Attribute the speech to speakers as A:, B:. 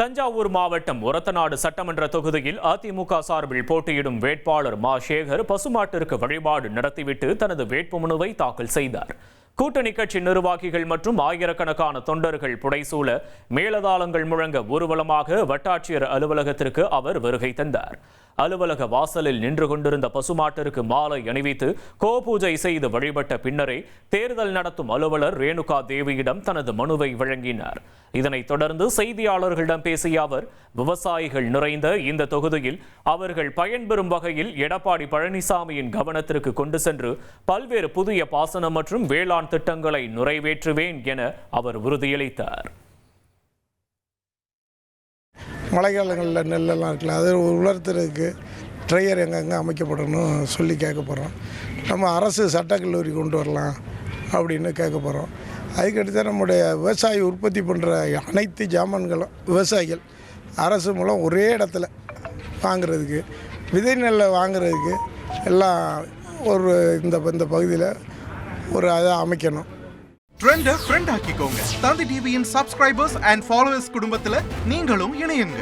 A: தஞ்சாவூர் மாவட்டம் ஒரத்தநாடு சட்டமன்ற தொகுதியில் அதிமுக சார்பில் போட்டியிடும் வேட்பாளர் மா சேகர் பசுமாட்டிற்கு வழிபாடு நடத்திவிட்டு தனது வேட்புமனுவை தாக்கல் செய்தார். கூட்டணி கட்சி நிர்வாகிகள் மற்றும் ஆயிரக்கணக்கான தொண்டர்கள் புடைசூழ மேலதாளங்கள் முழங்க ஊர்வலமாக வட்டாட்சியர் அலுவலகத்திற்கு அவர் வருகை தந்தார். அலுவலக வாசலில் நின்று கொண்டிருந்த பசுமாட்டிற்கு மாலை அணிவித்து கோபூஜை செய்து வழிபட்ட பின்னரே தேர்தல் நடத்தும் அலுவலர் ரேணுகா தேவியிடம் தனது மனுவை வழங்கினார். இதனைத் தொடர்ந்து செய்தியாளர்களிடம் பேசிய அவர், விவசாயிகள் நிறைந்த இந்த தொகுதியில் அவர்கள் பயன்பெறும் வகையில் எடப்பாடி பழனிசாமியின் கவனத்திற்கு கொண்டு சென்று பல்வேறு புதிய பாசனம் மற்றும் வேளாண் திட்டங்களை நிறைவேற்றுவேன் என அவர் உறுதியளித்தார்.
B: மழைக்காலங்களில் நெல்லெல்லாம் இருக்குல்ல, அது உலர்த்துறதுக்கு ட்ரையர் எங்கெங்கே அமைக்கப்படணும் சொல்லி கேட்க போகிறோம். நம்ம அரசு சட்டக்கல்லூரி கொண்டு வரலாம் அப்படின்னு கேட்க போகிறோம். அதுக்கடுத்து நம்முடைய விவசாயி உற்பத்தி பண்ணுற அனைத்து ஜாமான்களும் விவசாயிகள் அரசு மூலம் ஒரே இடத்துல வாங்கிறதுக்கு, விதை நெல்லை வாங்கிறதுக்கு எல்லாம் ஒரு இந்த பகுதியில் ஒரு அதை அமைக்கணும்.
C: ட்ரெண்டை ஃப்ரெண்ட் ஆக்கிக்கோங்க. தந்தி டிவியின் சப்ஸ்கிரைபர்ஸ் அண்ட் ஃபாலோவர்ஸ் குடும்பத்தில் நீங்களும் இணையுங்க.